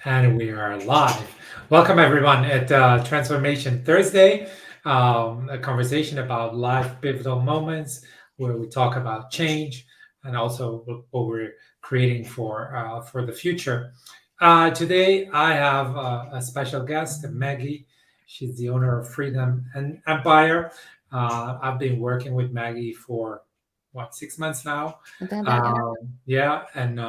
And we are live. Welcome, everyone, at Transformation Thursday, a conversation about life pivotal moments where we talk about change and also what we're creating for the future. Today, I have a special guest, Maggie. She's the owner of Freedom and Empire. I've been working with Maggie for what 6 months now. Something like that, yeah. Yeah, and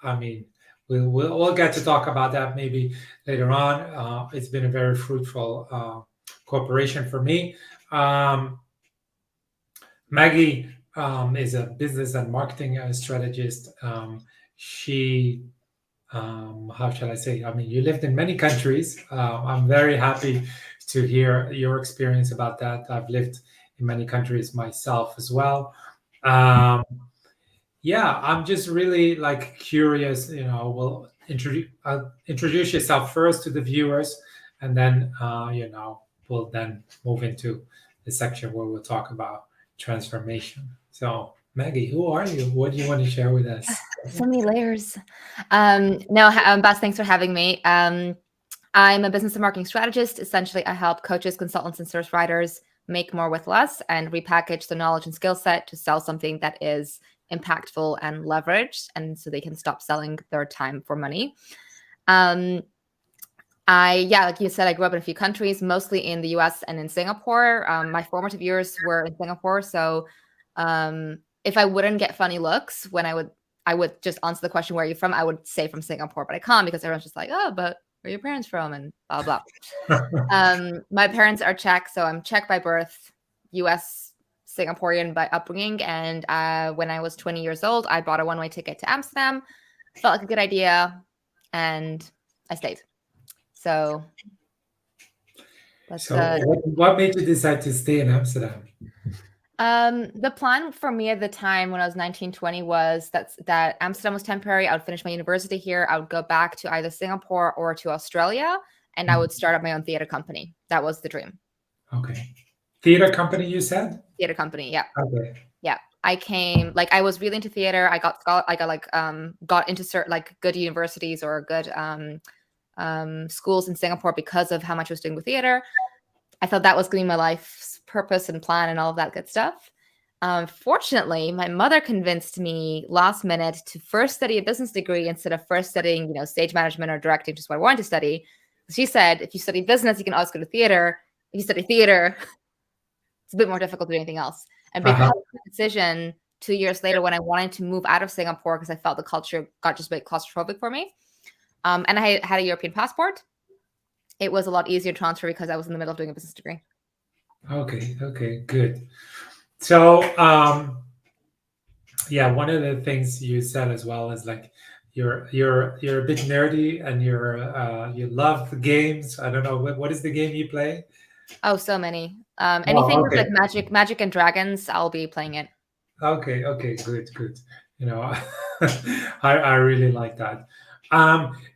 I mean we'll get to talk about that maybe later on. It's been a very fruitful cooperation for me. Um, Maggie is a business and marketing strategist. She, how shall I say? I mean, you lived in many countries. I'm very happy to hear your experience about that. I've lived in many countries myself as well. Um, yeah, I'm just really like curious. We'll introduce yourself first to the viewers, and then we'll then move into the section where we'll talk about transformation. So, Maggie, who are you? What do you want to share with us? So many layers. No, Bas, thanks for having me. I'm a business and marketing strategist. Essentially, I help coaches, consultants, and service writers make more with less and repackage the knowledge and skill set to sell something that is impactful and leveraged, and so they can stop selling their time for money. Like you said, I grew up in a few countries, mostly in the US and in Singapore. My formative years were in Singapore. So if I wouldn't get funny looks when I would just answer the question, where are you from? I would say from Singapore, but I can't because everyone's just like, oh, but where are your parents from? And blah, blah. My parents are Czech. So I'm Czech by birth, US Singaporean by upbringing. And when I was 20 years old, I bought a one-way ticket to Amsterdam. Felt like a good idea. And I stayed. So that's what made you decide to stay in Amsterdam? The plan for me at the time when I was 19, 20 was that Amsterdam was temporary. I would finish my university here. I would go back to either Singapore or to Australia, and I would start up my own theater company. That was the dream. Okay. Theater company, you said? Theater company, yeah. Okay. Yeah. I was really into theater. I got into certain like good universities or good schools in Singapore because of how much I was doing with theater. I thought that was going to be my life's purpose and plan and all of that good stuff. Fortunately, my mother convinced me last minute to first study a business degree instead of first studying, stage management or directing, just what I wanted to study. She said, if you study business, you can always go to theater. If you study theater, it's a bit more difficult to do anything else. And because of the decision 2 years later, when I wanted to move out of Singapore because I felt the culture got just a bit claustrophobic for me, and I had a European passport, it was a lot easier to transfer because I was in the middle of doing a business degree. Okay, good. So, yeah, one of the things you said as well is like you're a bit nerdy and you love the games. I don't know what is the game you play? Oh, so many. Anything with Okay. like magic and dragons, I'll be playing it. Okay, good. I really like that.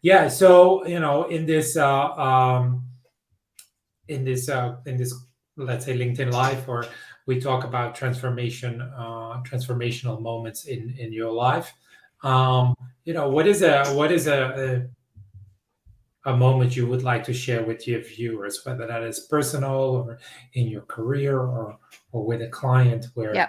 Yeah, so in this let's say LinkedIn Live, or we talk about transformational moments in your life. What is a moment you would like to share with your viewers, whether that is personal or in your career or with a client where Yeah.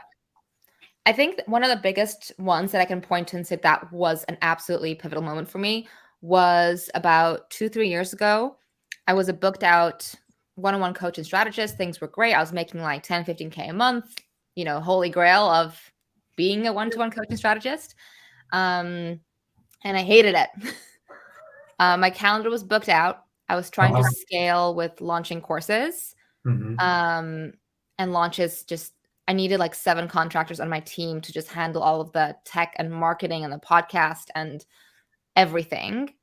I think one of the biggest ones that I can point to and say that was an absolutely pivotal moment for me was about 2-3 years ago. I was a booked out one-on-one coach and strategist. Things were great. I was making like 10, 15K a month, holy grail of being a one-to-one coach and strategist. And I hated it. My calendar was booked out. I was trying to scale with launching courses. And launches I needed like 7 contractors on my team to just handle all of the tech and marketing and the podcast and everything.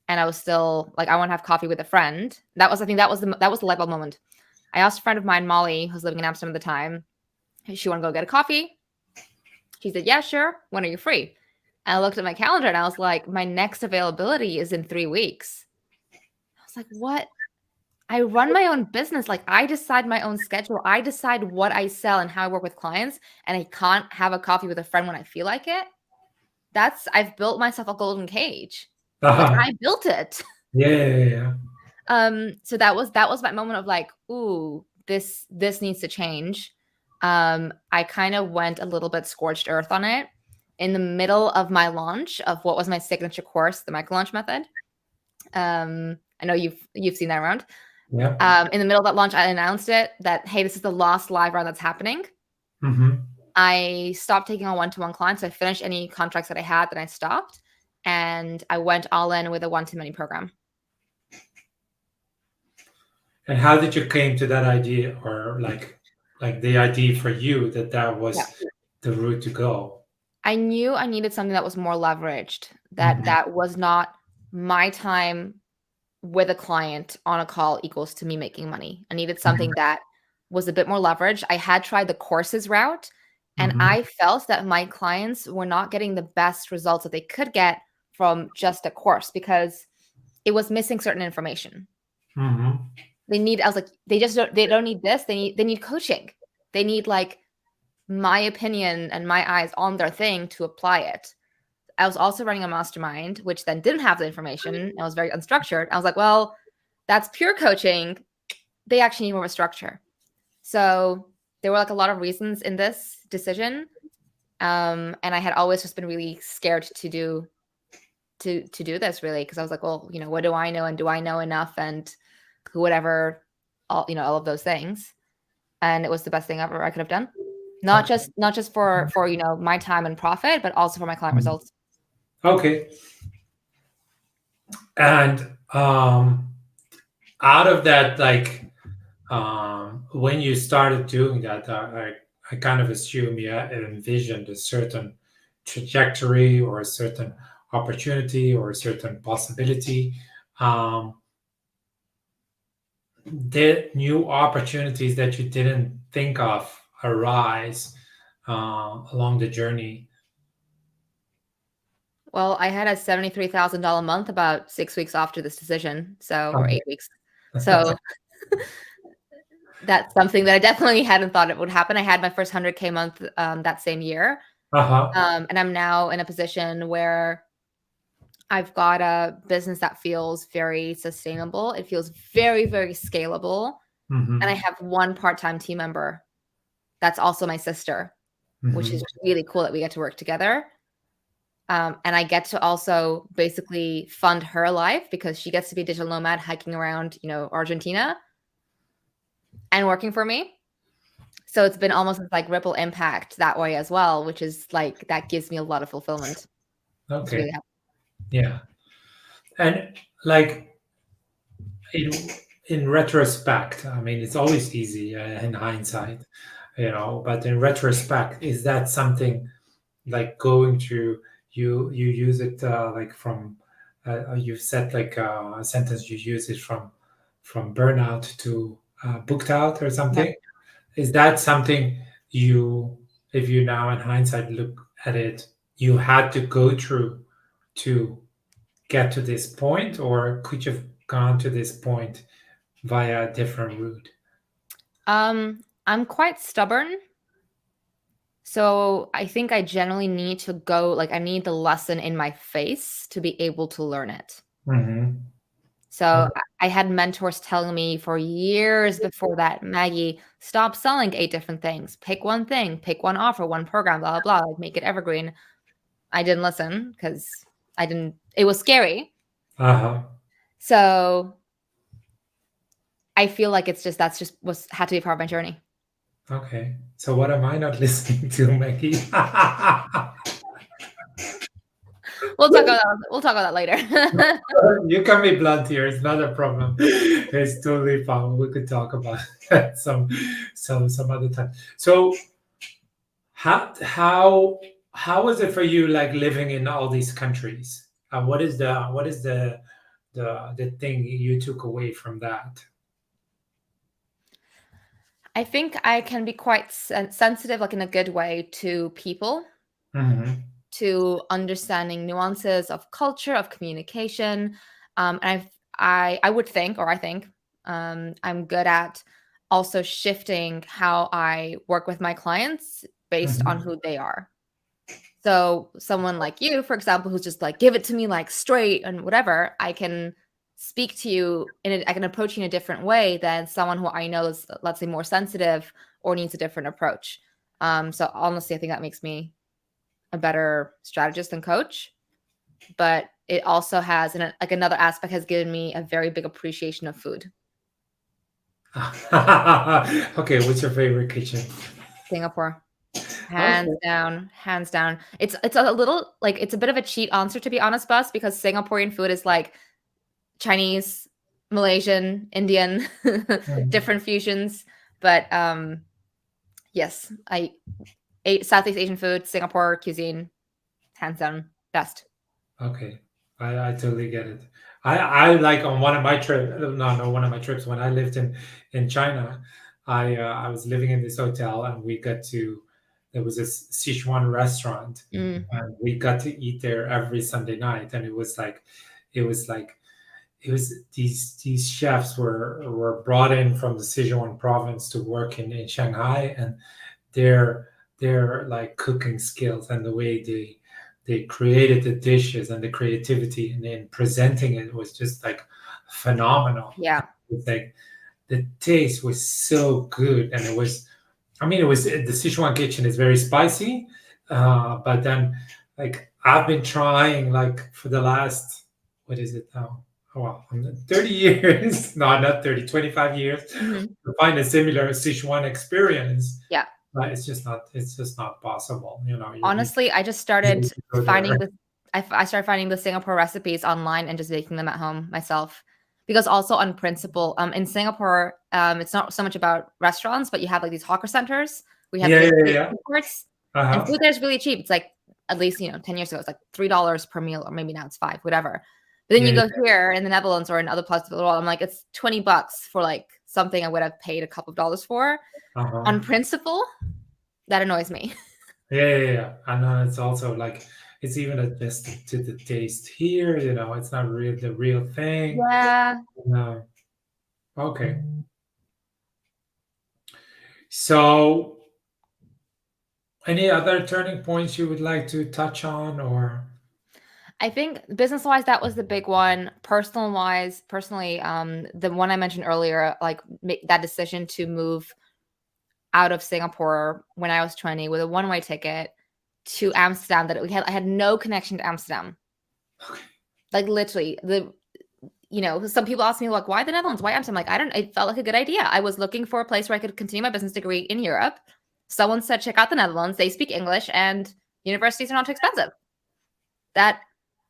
And I was still like, I want to have coffee with a friend. That was the light bulb moment. I asked a friend of mine, Molly, who's living in Amsterdam at the time, if she want to go get a coffee. She said, yeah, sure. When are you free? And I looked at my calendar and I was like, my next availability is in 3 weeks. I was like, what? I run my own business. Like, I decide my own schedule. I decide what I sell and how I work with clients. And I can't have a coffee with a friend when I feel like it. I've built myself a golden cage. Like, I built it. Yeah, yeah, yeah, yeah. So that was my moment of like, ooh, this needs to change. I kind of went a little bit scorched earth on it in the middle of my launch of what was my signature course, the micro launch method. I know you've seen that round. Yeah. In the middle of that launch, I announced it that, hey, this is the last live round that's happening. Mm-hmm. I stopped taking on one-to-one clients. I finished any contracts that I had, then I stopped, and I went all in with a one-to-many program. And how did you came to that idea, or like the idea for you that that Yeah. was the route to go? I knew I needed something that was more leveraged, that Mm-hmm. that was not my time with a client on a call equals to me making money. I needed something that was a bit more leveraged. I had tried the courses route, and Mm-hmm. I felt that my clients were not getting the best results that they could get from just a course because it was missing certain information. Mm-hmm. I was like, they don't need this. They need coaching. They need like my opinion and my eyes on their thing to apply it. I was also running a mastermind, which then didn't have the information. It was very unstructured. I was like, well, that's pure coaching. They actually need more of a structure. So there were like a lot of reasons in this decision. And I had always just been really scared to do this really, because I was like, well, what do I know, and do I know enough, and whatever, all of those things. And it was the best thing ever I could have done. Not Okay. just for my time and profit, but also for my client Mhm. results. Okay. And out of that, like when you started doing that, I kind of assume you envisioned a certain trajectory or a certain opportunity or a certain possibility. Um, did new opportunities that you didn't think of arise along the journey? Well, I had a $73,000 month about 6 weeks after this decision, or Okay. 8 weeks. So that's something that I definitely hadn't thought it would happen. I had my first 100K month that same year, Uh-huh. and I'm now in a position where I've got a business that feels very sustainable. It feels very, very scalable, and I Mm-hmm. have one part-time team member that's also my sister, which Mm-hmm. is really cool that we get to work together. And I get to also basically fund her life because she gets to be a digital nomad hiking around, Argentina and working for me. So it's been almost like ripple impact that way as well, which is like that gives me a lot of fulfillment. It's Okay. really happy. Yeah. And like in in retrospect, I mean, it's always easy in hindsight, but in retrospect, is that something like going to you use it like from you've said like a sentence, you use it from burnout to booked out or Yeah. something? Is that something you, if you now in hindsight look at it, you had to go through to get to this point, or could you have gone to this point via a different route? I'm quite stubborn. So I think I generally need to go, like I need the lesson in my face to be able to learn it. Mm-hmm. So I had mentors telling me for years before that, Maggie, stop selling 8 different things. Pick one thing, pick one offer, one program, blah, blah, blah, like make it evergreen. I didn't listen because it was scary. Uh-huh. So I feel like that's just had to be part of my journey. Okay. So what am I not listening to, Maggie? We'll talk about that later. You can be blunt here. It's not a problem. It's totally fine. We could talk about that some other time. So how was it for you, like living in all these countries? What is the thing you took away from that? I think I can be quite sensitive, like in a good way, to people, Mm-hmm. to understanding nuances of culture, of communication. And I would think, or I think, I'm good at also shifting how I work with my clients based on Mm-hmm. who they are. So someone like you, for example, who's just like, give it to me like straight and whatever, I can speak to you I can approach you in a different way than someone who I know is, let's say, more sensitive or needs a different approach. So honestly, I think that makes me a better strategist and coach. But it also has, and like another aspect has given me a very big appreciation of food. Okay, what's your favorite kitchen? Singapore. Hands Okay. down, hands down. It's a little like it's a bit of a cheat answer, to be honest, Bus, because Singaporean food is like Chinese, Malaysian, Indian, Mm, different fusions. But yes, I ate Southeast Asian food, Singapore cuisine, hands down, best. okay, I totally get it. I like on one of my trips, no, one of my trips when I lived in China, I was living in this hotel and we got to there was this Sichuan restaurant Mm, and we got to eat there every Sunday night and it was like it was these chefs were brought in from the Sichuan province to work in Shanghai and their like cooking skills and the way they created the dishes and the creativity and then presenting it was just like phenomenal. yeah, It's like the taste was so good and it was I mean it was the Sichuan kitchen is very spicy but then like I've been trying like for the last what is it now, oh, well, 30 years no not 30, 25 years hmm, to find a similar Sichuan experience yeah. but it's just not possible. You know, Honestly, I just you started need to go finding there. the I started finding the Singapore recipes online and just making them at home myself. Because also on principle, in Singapore, it's not so much about restaurants, but you have like these hawker centers. We have Yeah, the yeah, big yeah. food courts, and Uh-huh. food there's really cheap. It's like at least 10 years ago, it's like $3 per meal, or maybe now it's five, whatever. But then Yeah, you go yeah. here in the Netherlands or in other parts of the world, I'm like, it's $20 for like something I would have paid a couple of dollars for. Uh-huh. On principle, that annoys me. Yeah, yeah, yeah. And then it's also like it's even adjusted to the taste here, you know, it's not real the real thing. Yeah, No. Okay. So any other turning points you would like to touch on or I think business wise, that was the big one. Personal wise, personally, the one I mentioned earlier, like make that decision to move out of Singapore when I was 20 with a one-way ticket to Amsterdam. I had no connection to Amsterdam. Like literally, some people ask me like, why the Netherlands? Why Amsterdam? Like, I don't. It felt like a good idea. I was looking for a place where I could continue my business degree in Europe. Someone said, check out the Netherlands. They speak English, and universities are not too expensive. That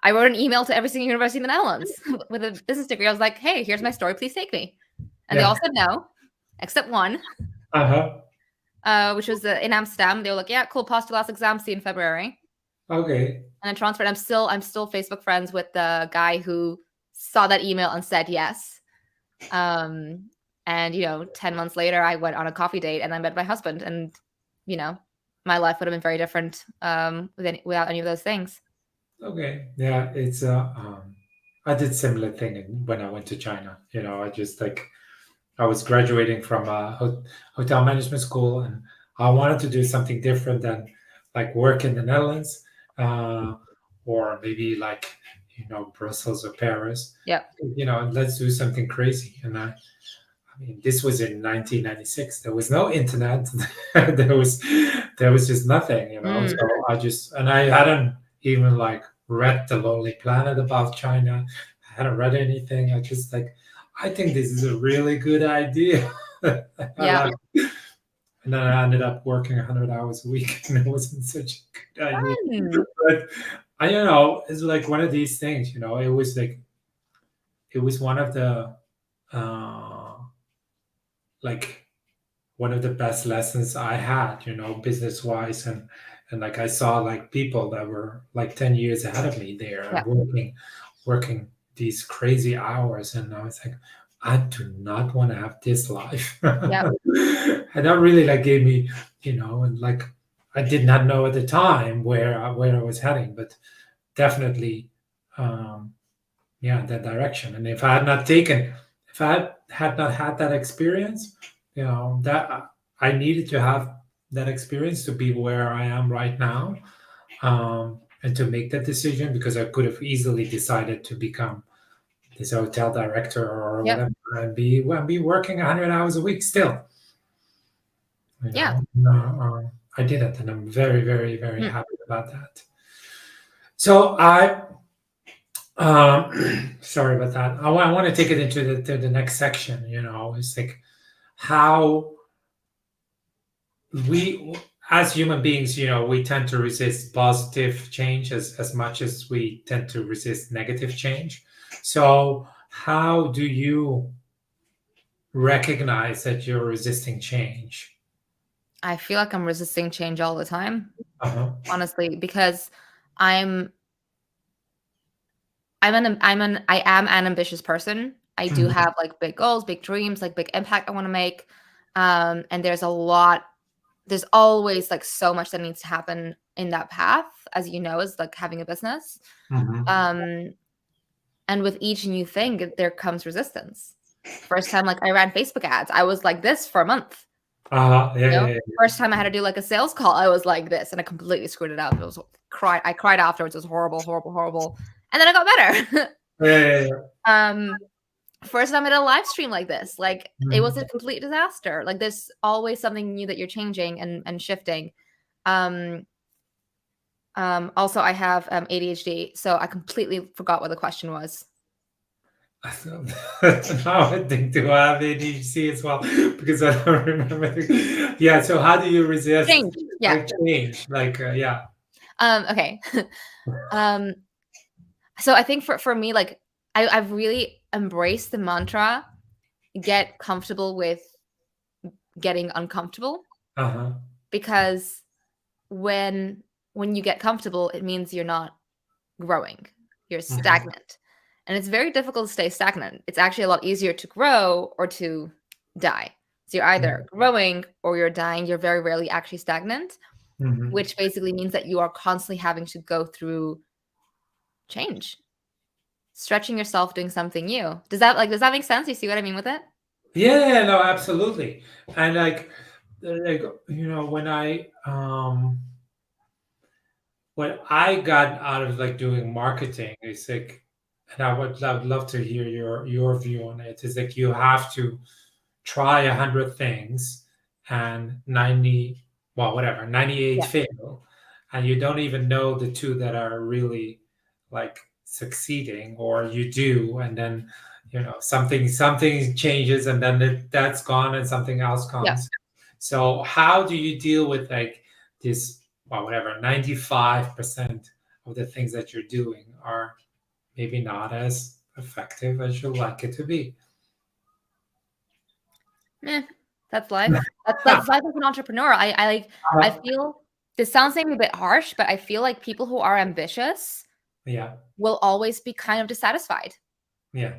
I wrote an email to every single university in the Netherlands with a business degree. I was like, hey, here's my story. Please take me. And they yeah. all said no, except one, Uh-huh. which was in Amsterdam. They were like, yeah, cool. Pass your last exam. See you in February. Okay. And I transferred. I'm still Facebook friends with the guy who saw that email and said yes. And 10 months later, I went on a coffee date and I met my husband. And you know, my life would have been very different without any of those things. Okay. Yeah, it's I did similar thing when I went to China. You know, I just like I was graduating from a hotel management school, and I wanted to do something different than like work in the Netherlands, uh, or maybe like Brussels or Paris. Yep. You know, let's do something crazy. And I mean, this was in 1996. There was no internet. There was just nothing. You know, Mm, so I hadn't even like read The Lonely Planet about China. I hadn't read anything. I just like I think this is a really good idea. I yeah. like, and then I ended up working 100 hours a week, and it wasn't such a good idea. Fun. But it's like one of these things. You know, it was like it was uh, like one of the best lessons I had. You know, business wise, and like I saw like people that were like 10 years ahead of me there Yeah. and working these crazy hours, and I was like, I do not want to have this life. Yeah. And that really like gave me, and like I did not know at the time where I was heading, but definitely, um, yeah, that direction. And if I had not had that experience, that I needed to have that experience to be where I am right now, and to make that decision because I could have easily decided to become this hotel director or Yep. whatever, and be working 100 hours a week still. You Yeah. know, no, I did it, and I'm very, very, very Mm. happy about that. So I, sorry about that. I want to take it into the next section. You know, it's like how we, as human beings, you know, we tend to resist positive change as much as we tend to resist negative change. So how do you recognize that you're resisting change? I feel like I'm resisting change all the time, Uh-huh. honestly, because I'm I am an ambitious person. I do Mhm. have like big goals, big dreams, like big impact I want to make. And there's always like so much that needs to happen in that path, as you know, is like having a business. Mhm. Um, and with each new thing, there comes resistance. First time, like I ran Facebook ads, I was like this for a month. Yeah, You know, yeah, yeah, first time I had to do like a sales call, I was like this, and I completely screwed it up. I cried afterwards. It was horrible, horrible, horrible. And then I got better. yeah, yeah, yeah. um, First time I did a live stream like this, like it was Mhm. a complete disaster. Like there's always something new that you're changing and shifting. Um, Also I have ADHD, so I completely forgot what the question was. Now I think, do I have ADHD as well? Because I don't remember. Yeah. So how do you resist Change. Yeah. like change? Like, yeah. Okay. um, so I think for me, like I've really embraced the mantra, get comfortable with getting uncomfortable, Uh-huh. because when you get comfortable, it means you're not growing. You're Mhm. stagnant. And it's very difficult to stay stagnant. It's actually a lot easier to grow or to die. So you're either growing or you're dying. You're very rarely actually stagnant, Mhm. which basically means that you are constantly having to go through change, stretching yourself, doing something new. Does that make sense? You see what I mean with it? Yeah, no, absolutely. And like when I got out of like doing marketing, it's like, and I would love to hear your view on it. It's like you have to try 100 things and 90, well, whatever, 98 Yeah. fail, and you don't even know the two that are really like succeeding, or you do, and then something changes, and then that's gone and something else Yeah. comes. So how do you deal with like this, well, whatever, 95% of the things that you're doing are maybe not as effective as you like it to be? Eh, that's life. That's life as an entrepreneur. I Uh, feel this sounds maybe a bit harsh, but I feel like people who are ambitious yeah, will always be kind of dissatisfied. yeah.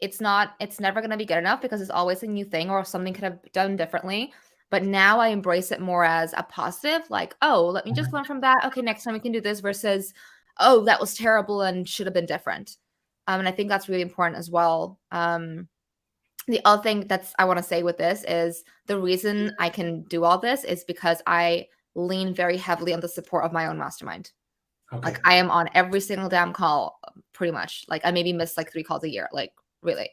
It's never going to be good enough because it's always a new thing or something could have done differently. But now I embrace it more as a positive, like, oh, let me just learn from that. Okay, next time we can do this versus, oh, that was terrible and should have been different. And I think that's really important as well. The other thing that's I want to say with this is the reason I can do all this is because I lean very heavily on the support of my own mastermind. Like Okay. I am on every single damn call, pretty much. Like I maybe miss like 3 calls a year. Like really.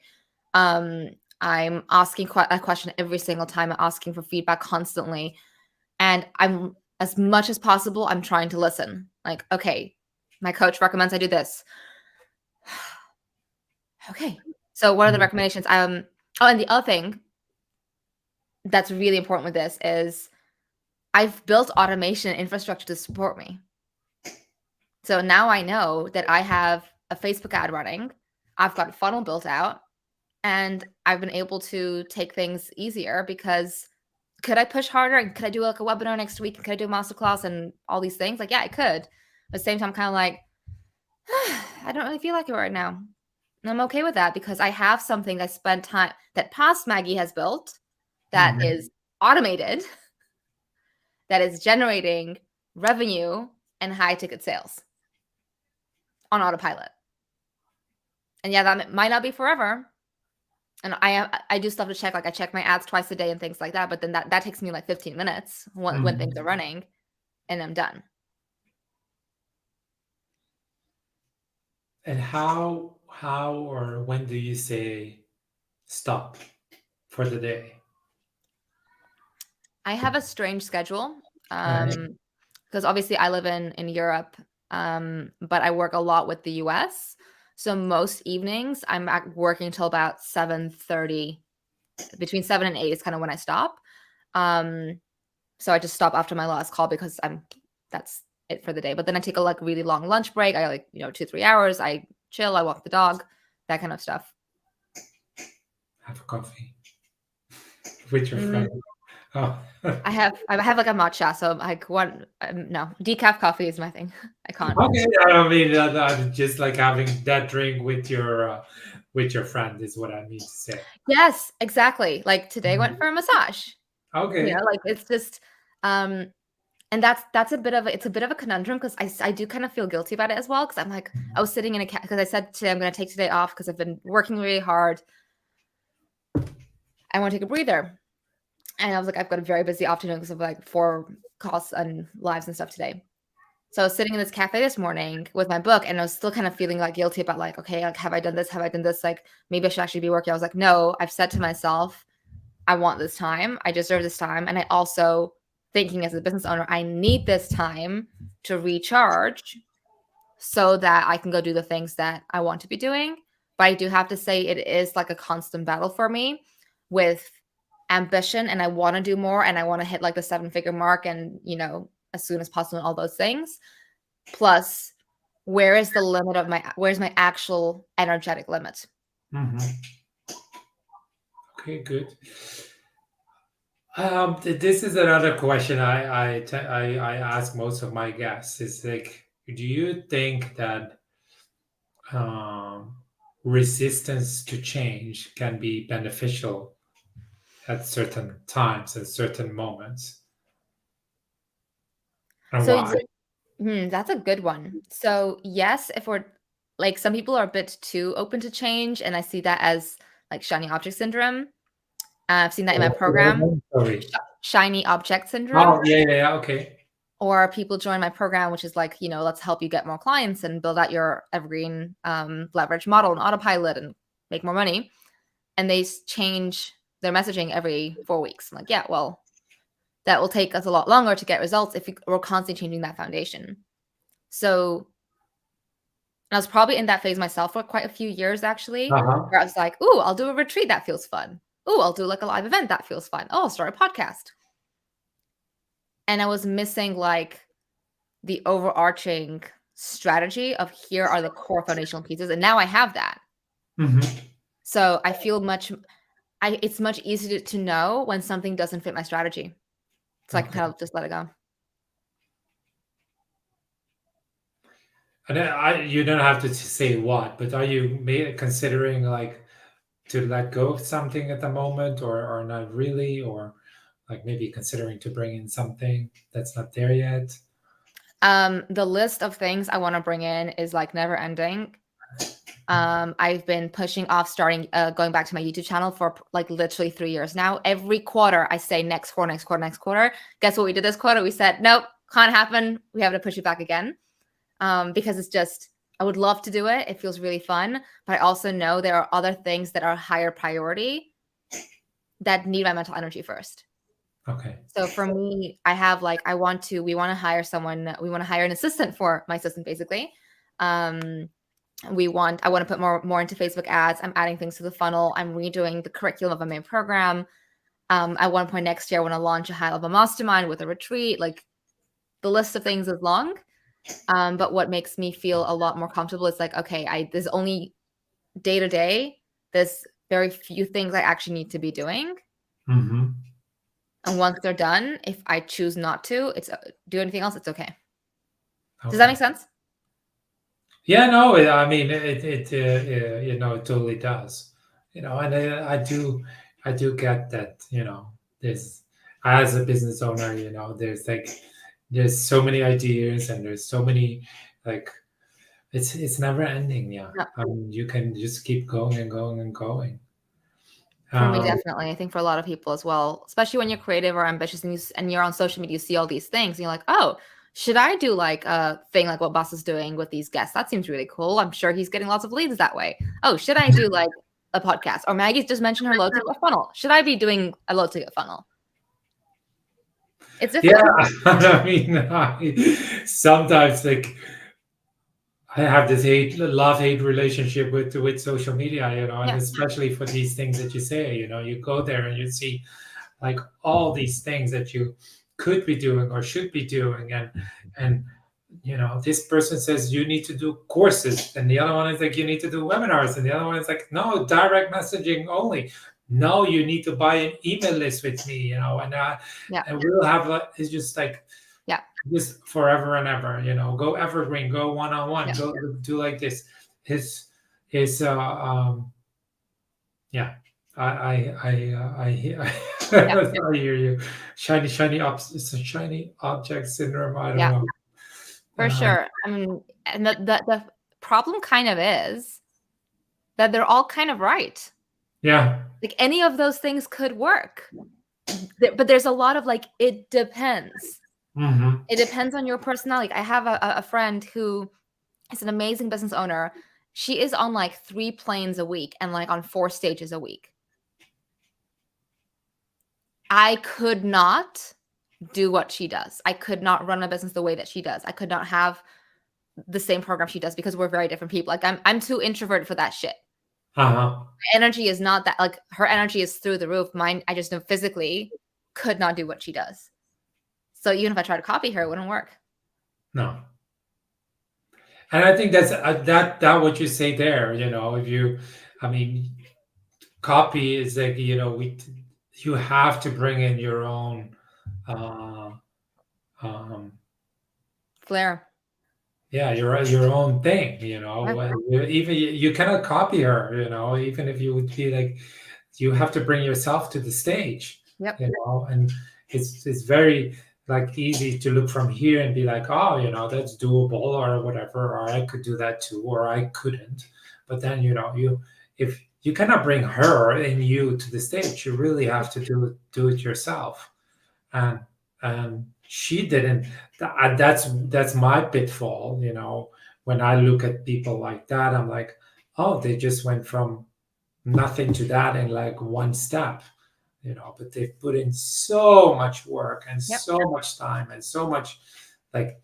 Um, I'm asking a question every single time. I'm asking for feedback constantly, and I'm as much as possible. I'm trying to listen. Like, okay, my coach recommends I do this. Okay, so what are the Mhm. recommendations? Oh, and the other thing that's really important with this is I've built automation infrastructure to support me. So now I know that I have a Facebook ad running. I've got a funnel built out. And I've been able to take things easier because could I push harder and could I do like a webinar next week and could I do a masterclass and all these things? Like, yeah, I could. But at the same time, kind of like, I don't really feel like it right now. And I'm okay with that because I have something that I spent time that past Maggie has built that Mhm. is automated, that is generating revenue and high ticket sales on autopilot. And yeah, that might not be forever, and I do stuff to check, like I check my ads twice a day and things like that, but then that takes me like 15 minutes when things are Mhm. running and I'm done. And how or when do you say stop for the day? I have a strange schedule. Right. Because obviously I live in Europe, but I work a lot with the US. So most evenings I'm working till about 7:30. Between 7 and 8 is kind of when I stop. Um, so I just stop after my last call because that's it for the day. But then I take a like really long lunch break. I like, 2-3 hours. I chill, I walk the dog, that kind of stuff. Have a coffee with your Mm, friend. Oh. I have like a matcha, so like one no, decaf coffee is my thing. I can't. Okay, I mean, just like having that drink with your friend is what I mean to say. Yes, exactly. Like today went Mhm. for a massage. Okay. Like it's just um and that's a bit of it's a bit of a conundrum because I do kind of feel guilty about it as well because I'm like I was sitting in a because I said today I'm going to take today off because I've been working really hard. I want to take a breather. And I was like, I've got a very busy afternoon because of like 4 calls and lives and stuff today. So I was sitting in this cafe this morning with my book and I was still kind of feeling like guilty about like, okay, like have I done this? Have I done this? Like maybe I should actually be working. I was like, no, I've said to myself, I want this time. I deserve this time. And I also thinking as a business owner, I need this time to recharge so that I can go do the things that I want to be doing. But I do have to say it is like a constant battle for me with ambition and I want to do more and I want to hit like the 7-figure mark and, as soon as possible and all those things. Plus, where's my actual energetic limit? Hmm. Okay, good. This is another question I ask most of my guests. Is like, do you think that um, resistance to change can be beneficial at certain times and certain moments, and So why? that's a good one. So yes, if we're like some people are a bit too open to change, and I see that as like shiny object syndrome. I've seen that in my program, Sorry. shiny object syndrome, Oh, yeah, yeah, yeah. Okay. or people join my program, which is like, let's help you get more clients and build out your evergreen leverage model and autopilot and make more money. And they change their messaging every 4 weeks. I'm like, yeah, well, that will take us a lot longer to get results if we're constantly changing that foundation. So I was probably in that phase myself for quite a few years, actually, Uh-huh. where I was like, "Ooh, I'll do a retreat. That feels fun. Ooh, I'll do like a live event. That feels fun. Oh, I'll start a podcast." And I was missing like the overarching strategy of here are the core foundational pieces. And now I have that. Hmm. So I feel it's much easier to know when something doesn't fit my strategy. So I can Okay. kind of just let it go. And you don't have to say what, but are you considering like to let go of something at the moment, or not really, or like maybe considering to bring in something that's not there yet? The list of things I want to bring in is like never ending. I've been pushing off starting going back to my YouTube channel for like literally 3 years now. Every quarter I say next quarter, next quarter, next quarter. Guess what we did this quarter? We said, nope, can't happen. We have to push it back again. Because it's just I would love to do it. It feels really fun. But I also know there are other things that are higher priority that need my mental energy first. Okay. So for me, we want to hire someone, we want to hire an assistant for my assistant basically. Um, I want to put more into Facebook ads. I'm adding things to the funnel. I'm redoing the curriculum of my main program. At one point next year I want to launch a high level mastermind with a retreat. Like the list of things is long. But what makes me feel a lot more comfortable is like, okay, there's only day to day, there's very few things I actually need to be doing. Hmm. And once they're done, if I choose not to do anything else, it's okay. Does that Okay. make sense? Yeah, no, I mean it totally does. And I do get that. There's as a business owner, there's so many ideas and there's so many like it's never ending. Yeah, No, I mean you can just keep going and going and going. for me, Um, definitely. I think for a lot of people as well, especially when you're creative or ambitious and you're on social media, you see all these things and you're like, oh, should I do like a thing like what Boss is doing with these guests? That seems really cool. I'm sure he's getting lots of leads that way. Oh, should I do like a podcast? Or Maggie's just mentioned her low ticket funnel. Should I be doing a low ticket funnel? It's Yeah, difficult. I mean, sometimes like I have this love-hate relationship with social media, and Yeah. especially for these things that you say, you go there and you see like all these things that you could be doing or should be doing, and this person says you need to do courses, and the other one is like you need to do webinars, and the other one is like no, direct messaging only. No, you need to buy an email list with me, Yeah. and we'll have it's just like Yeah. just forever and ever, go evergreen, go one-on-one, Yeah. go do like this. His yeah, I hear Yeah. I hear you. It's a shiny object syndrome. I don't Yeah. know. For sure. I mean, and the problem kind of is that they're all kind of right. Yeah. Like any of those things could work. But there's a lot of like, it depends. Mm-hmm. It depends on your personality. I have a friend who is an amazing business owner. She is on like 3 planes a week and like on 4 stages a week. I could not do what she does. I could not run a business the way that she does. I could not have the same program she does because we're very different people. Like I'm too introverted for that shit. Uh-huh. My energy is not that, like her energy is through the roof. Mine, I just know physically could not do what she does. So even if I tried to copy her, it wouldn't work. No. And I think that's that what you say there, if you, I mean, copy is like, you have to bring in your own um Flair. yeah, your own thing, Yeah. even you cannot copy her, even if you would be like, you have to bring yourself to the stage. Yep. And it's very like easy to look from here and be like, oh, that's doable or whatever, or I could do that too, or I couldn't. But then, if you cannot bring her and you to the stage, you really have to do it yourself. And she didn't. That's my pitfall. When I look at people like that, I'm like, oh, they just went from nothing to that in like one step. But they've put in so much work and Yep. so much time and so much, like,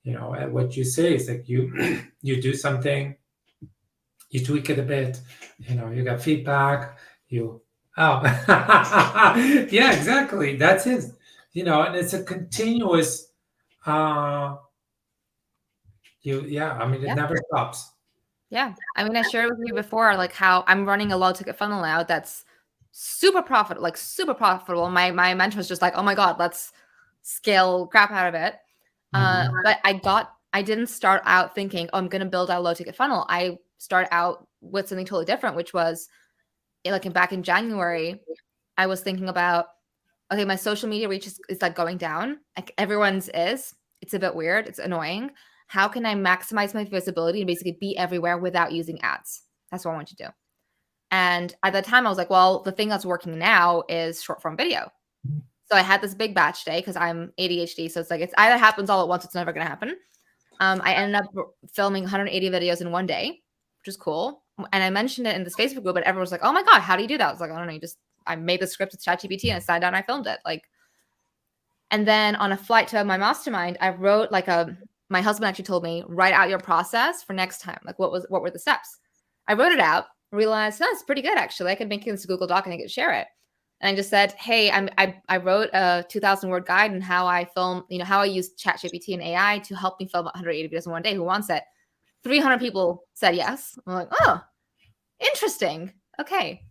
and what you say is like you you do something, you tweak it a bit, you got feedback, oh yeah, exactly, that's it. And it's a continuous I mean, it Yeah. never stops. Yeah. I mean, I shared with you before, like how I'm running a low ticket funnel now that's super profitable. My mentor was just like, oh my God, let's scale crap out of it. But I didn't start out thinking, oh, I'm going to build out a low ticket funnel. I started out with something totally different, which was like back in January, I was thinking about, okay, my social media reach is like going down. Like everyone's is. It's a bit weird. It's annoying. How can I maximize my visibility and basically be everywhere without using ads? That's what I want to do. And at that time, I was like, well, the thing that's working now is short form video. So I had this big batch day because I'm ADHD. So it's like, it's either happens all at once, it's never going to happen. I ended up filming 180 videos in one day, which is cool. And I mentioned it in this Facebook group, but everyone was like, oh my God, how do you do that? I was like, I don't know. I made the script with ChatGPT and I sat down and I filmed it. And then on a flight to my mastermind, I wrote my husband actually told me, write out your process for next time. Like what were the steps? I wrote it out, realized that's pretty good. Actually, I could make this a Google Doc and I could share it. And I just said, hey, I wrote a 2,000 word guide on how I film, how I use ChatGPT and AI to help me film 180 videos in one day. Who wants it? 300 people said yes. I'm like, oh, interesting. Okay.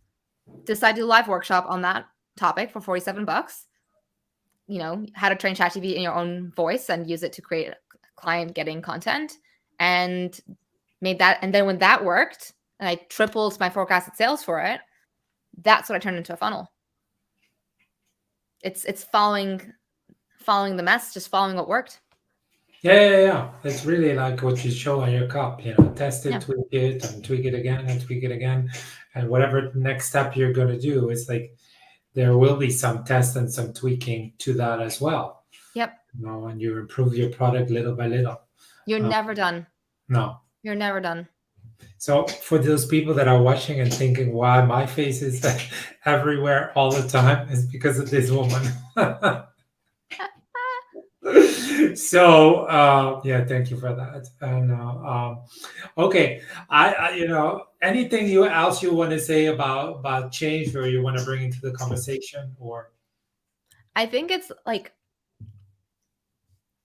Decide to do a live workshop on that topic for $47. How to train ChatGPT in your own voice and use it to create client getting content, and made that. And then when that worked and I tripled my forecasted sales for it, that's what I turned into a funnel. It's following the mess, just following what worked. Yeah. It's really like what you show on your cup, test it, tweak it, and tweak it again and tweak it again. And whatever next step you're going to do, it's like there will be some test and some tweaking to that as well. Yep. And you improve your product little by little. You're Uh, never done. no. You're never done. So for those people that are watching and thinking, why my face is everywhere all the time, is because of this woman. So yeah, thank you for that. And okay, anything you else you want to say about change, or you want to bring into the conversation, or I think it's like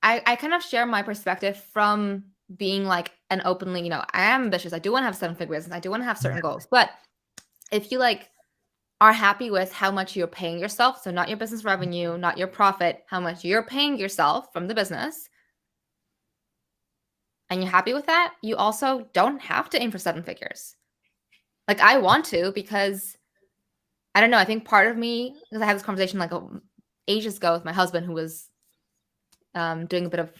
I kind of share my perspective from being like an openly, I am ambitious. I do want to have 7-figure business. I do want to have certain goals. But if you like are happy with how much you're paying yourself, so not your business revenue, not your profit, how much you're paying yourself from the business, and you're happy with that, you also don't have to aim for 7 figures. Like I want to, because I don't know, I think part of me, because I had this conversation like ages ago with my husband, who was doing a bit of,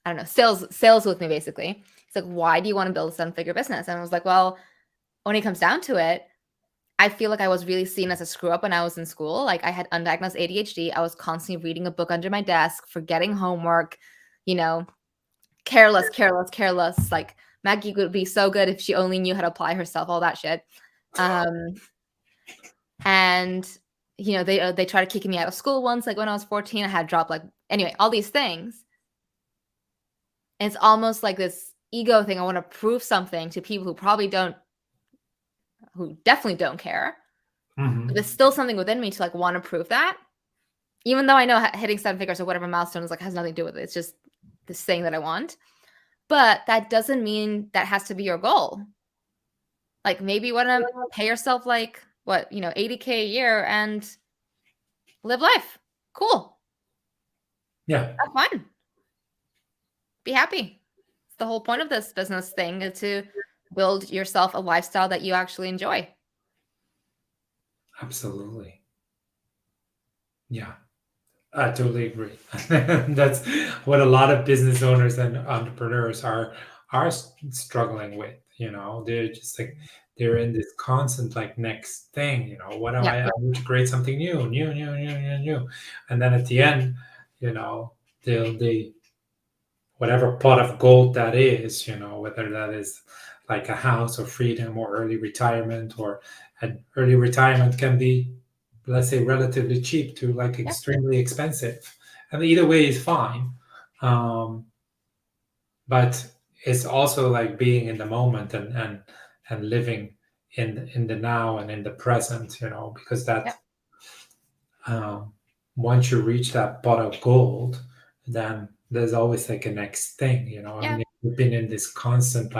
I don't know, sales with me basically. He's like, why do you want to build a 7-figure business? And I was like, well, when it comes down to it, I feel like I was really seen as a screw up when I was in school. Like I had undiagnosed ADHD. I was constantly reading a book under my desk, forgetting homework, careless. Like Maggie would be so good if she only knew how to apply herself, all that shit. And they tried to kick me out of school once, like when I was 14. I had dropped anyway, all these things. And it's almost like this ego thing. I want to prove something to people who definitely don't care. mm-hmm. But there's still something within me to want to prove that, even though I know hitting 7 figures or whatever milestone is has nothing to do with it. It's just this thing that I want. But that doesn't mean that has to be your goal. Like maybe you want to pay yourself $80K a year and live life. Cool. Yeah. Have fun. Be happy. It's the whole point of this business thing, is to build yourself a lifestyle that you actually enjoy. Absolutely. Yeah, I totally agree. That's what a lot of business owners and entrepreneurs are struggling with. They're just they're in this constant next thing. What am I need to create something new, and then at the end, they whatever pot of gold that is, whether that is like a house or freedom or early retirement, or an early retirement can be, let's say, relatively cheap to extremely expensive, and either way is fine. But it's also like being in the moment, and living in the now and in the present, because that once you reach that pot of gold, then there's always a next thing. I mean, you've been in this constant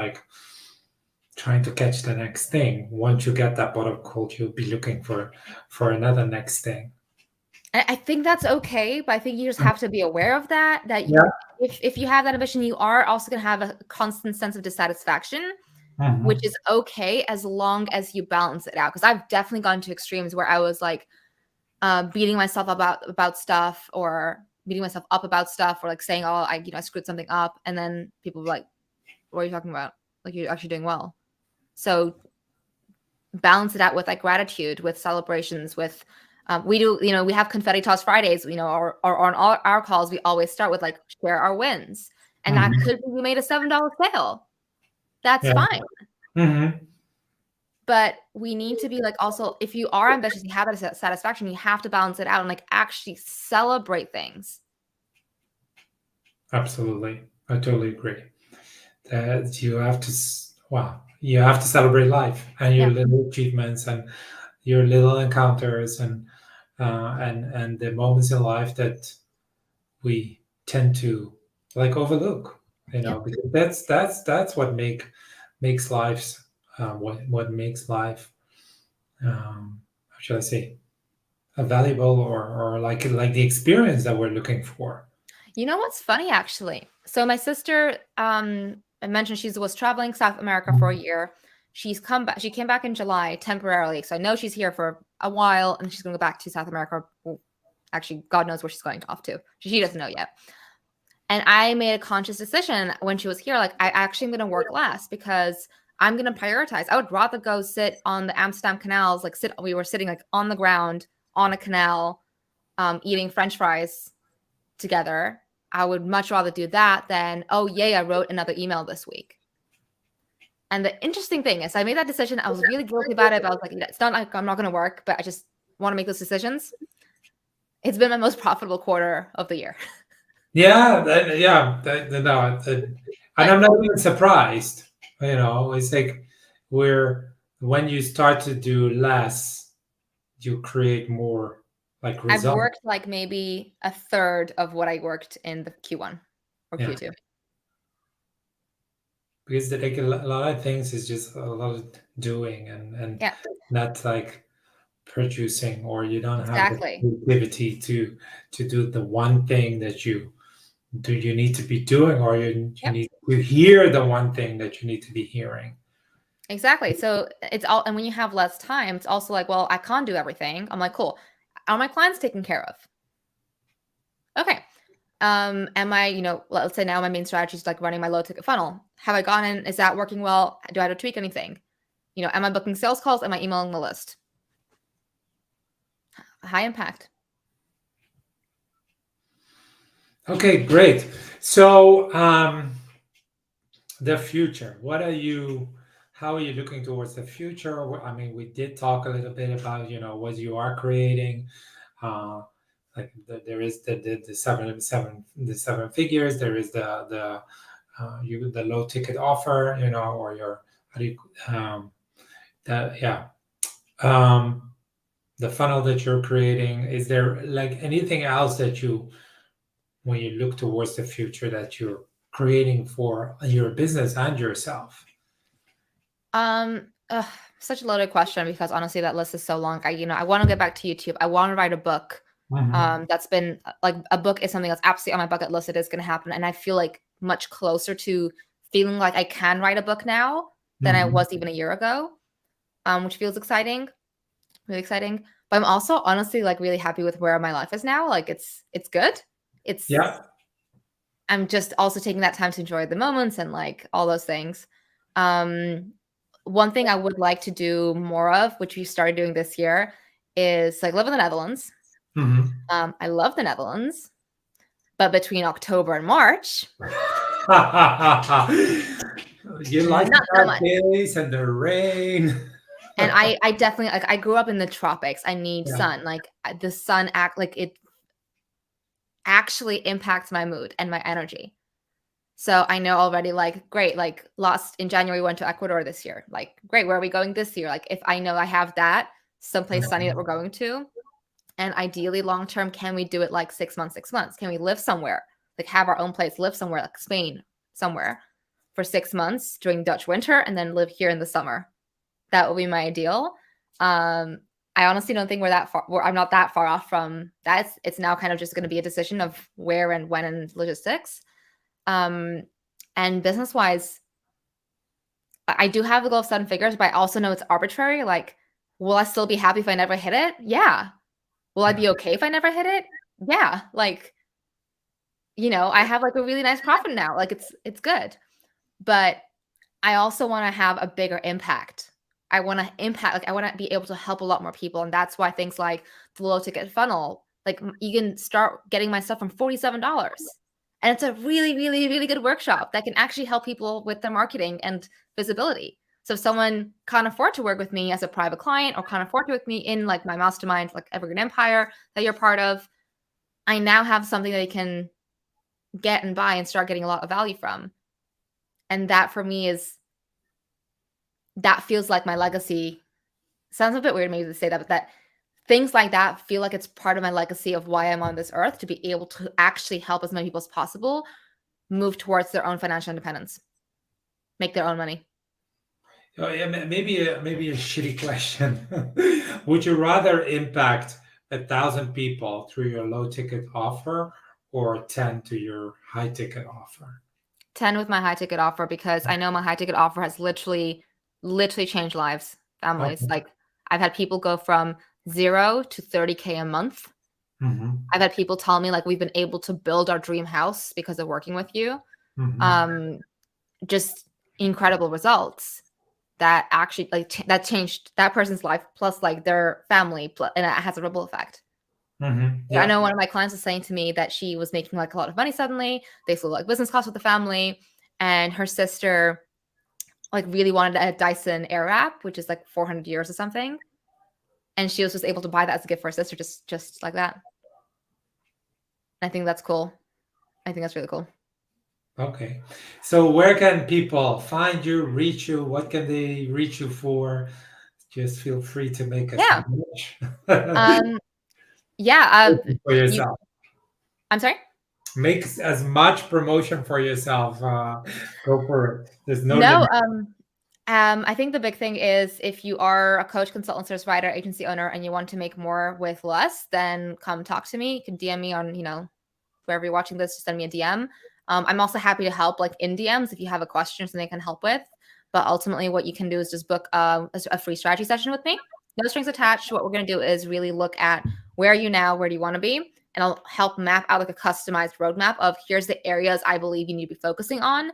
trying to catch the next thing. Once you get that pot of gold, you'll be looking for another next thing. I think that's okay, but I think you just have to be aware of that. If you have that ambition, you are also going to have a constant sense of dissatisfaction, which is okay as long as you balance it out. Because I've definitely gone to extremes where I was beating myself about stuff, or beating myself up about stuff, or saying, oh, I screwed something up, and then people were like, what are you talking about? Like, you're actually doing well. So balance it out with gratitude, with celebrations, with we do, we have confetti toss Fridays, or on all our calls, we always start with share our wins. And that could be we made a $7 sale. That's fine. But we need to be also, if you are ambitious, you have that satisfaction, you have to balance it out and actually celebrate things. Absolutely. I totally agree. That you have to celebrate life and your little achievements and your little encounters, and the moments in life that we tend to overlook, because that's what makes life what makes life, how should I say, a valuable, or like the experience that we're looking for. You know what's funny, actually? So my sister, I mentioned she was traveling South America for a year. She's come back. She came back in July temporarily. So I know she's here for a while, and she's going to go back to South America. Well, actually, God knows where she's going off to. She doesn't know yet. And I made a conscious decision when she was here. I actually am going to work less, because I'm going to prioritize. I would rather go sit on the Amsterdam canals, we were sitting on the ground on a canal, eating French fries together, I would much rather do that than, oh, yay, I wrote another email this week. And the interesting thing is I made that decision. I was really guilty about it, but I was like, it's not like I'm not going to work, but I just want to make those decisions. It's been my most profitable quarter of the year. Yeah, no, and Like, I'm not even surprised. It's like when you start to do less, you create more like I've results. worked like maybe a third of what I worked in the Q1 or Yeah, Q2. because like a lot of things is just a lot of doing and Yeah, not like producing, or you don't have the exactly. creativity to do the one thing that you need to be doing, or you Yep, need to hear the one thing that you need to be hearing. exactly. So it's all, and when you have less time, it's also like, well, I can't do everything. I'm like, cool. Are my clients taken care of? Okay. Am I, let's say now my main strategy is like running my low ticket funnel. Have I gone in? Is that working well? Do I have to tweak anything? Am I booking sales calls? Am I emailing the list? High impact. Okay, great. So the future, how are you looking towards the future? I mean, we did talk a little bit about what you are creating. uh like there is the seven figures. There is the low ticket offer, or your, how do you, the yeah, um the funnel that you're creating. Is there like anything else that when you look towards the future, that you're creating for your business and yourself? Such a loaded question because honestly, that list is so long. I want to get back to YouTube. I want to write a book. Mhm. That's been like a book is something that's absolutely on my bucket list. It is going to happen, and I feel like much closer to feeling like I can write a book now than I Mhm. was even a year ago. Which feels exciting, really exciting. But I'm also honestly like really happy with where my life is now. Like it's good. It's Yeah. I'm just also taking that time to enjoy the moments and like all those things. Um, One thing I would like to do more of, which we started doing this year, is like live in the Netherlands. Mhm. I love the Netherlands, but between October and March, You like not the so dark much. days and the rain. And I definitely like I grew up in the tropics. I need Yeah. sun. Like the sun act like it actually impacts my mood and my energy. So I know already, like, great, like last in January, we went to Ecuador this year. Like, great, where are we going this year? Like, if I know I have that someplace sunny that we're going to, and ideally long term, can we do it like 6 months, 6 months? Can we live somewhere? Like have our own place, live somewhere like Spain, somewhere for 6 months during Dutch winter and then live here in the summer. That would be my ideal. I honestly don't think we're that far. I'm not that far off from that. It's now kind of just going to be a decision of where and when and logistics. Um, and business wise, I do have the goal of 7 figures, but I also know it's arbitrary. Like, will I still be happy if I never hit it? Yeah. Will I Yeah. be okay if I never hit it? Yeah. Like, I have like a really nice profit now. Like it's good. But I also want to have a bigger impact. I want to impact, like I want to be able to help a lot more people. And that's why things like the low ticket funnel, like you can start getting my stuff from $47. And it's a really, really, really good workshop that can actually help people with their marketing and visibility. So if someone can't afford to work with me as a private client or can't afford to work with me in like my mastermind, like Evergreen Empire that you're part of, I now have something that they can get and buy and start getting a lot of value from. And that for me that feels like my legacy. Sounds a bit weird maybe to say that, but that things like that feel like it's part of my legacy of why I'm on this earth, to be able to actually help as many people as possible move towards their own financial independence, make their own money. Oh, yeah, maybe a shitty question. Would you rather impact 1,000 people through your low ticket offer, or 10 to your high ticket offer? 10 with my high ticket offer because I know my high ticket offer has literally changed lives, families. Okay. Like I've had people go from 0 to 30K a month. Hmm. I've had people tell me like we've been able to build our dream house because of working with you. Hmm. Um, just incredible results that actually like that changed that person's life plus like their family and it has a ripple effect. I Yeah. know one of my clients was saying to me that she was making like a lot of money suddenly. They flew like business class with the family, and her sister like really wanted a Dyson Airwrap, which is like 400 euros or something, and she was just able to buy that as a gift for her sister, just like that. I think that's cool. I think that's really cool. Okay. So where can people find you, reach you? What can they reach you for? Just feel free to make as Yeah. much Yeah. for You. yourself. I'm sorry. Make as much promotion for yourself. Go for it. There's no No. limit. I think the big thing is if you are a coach, consultant, service provider, agency owner, and you want to make more with less, then come talk to me. You can DM me on, wherever you're watching this, just send me a DM. I'm also happy to help like in DMs if you have a question something I can help with. But ultimately, what you can do is just book a free strategy session with me. No strings attached. What we're going to do is really look at where are you now, where do you want to be, and I'll help map out like a customized roadmap of here's the areas I believe you need to be focusing on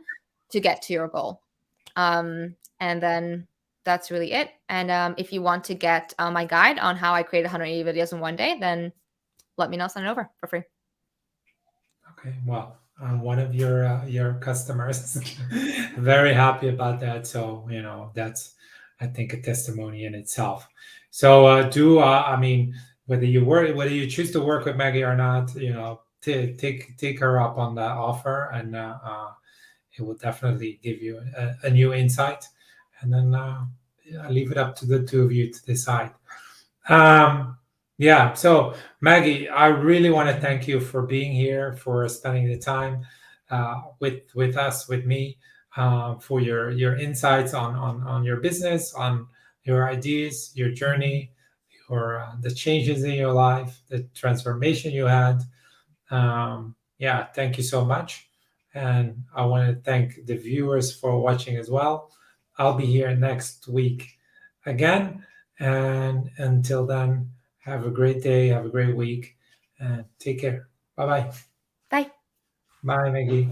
to get to your goal. And then that's really it. And if you want to get my guide on how I create 180 videos in one day, then let me know, send it over for free. Okay. Well, I'm one of your customers. Very happy about that. So that's, I think, a testimony in itself. So I mean, whether you choose to work with Maggie or not, take her up on that offer, and it will definitely give you a new insight. And then I leave it up to the two of you to decide. Yeah. So Maggie, I really want to thank you for being here, for spending the time with us, with me, for your insights on your business, on your ideas, your journey, your the changes in your life, the transformation you had. Yeah, thank you so much. And I want to thank the viewers for watching as well. I'll be here next week again. And until then, have a great day, have a great week, and take care. Bye bye. Bye. Bye, Maggie.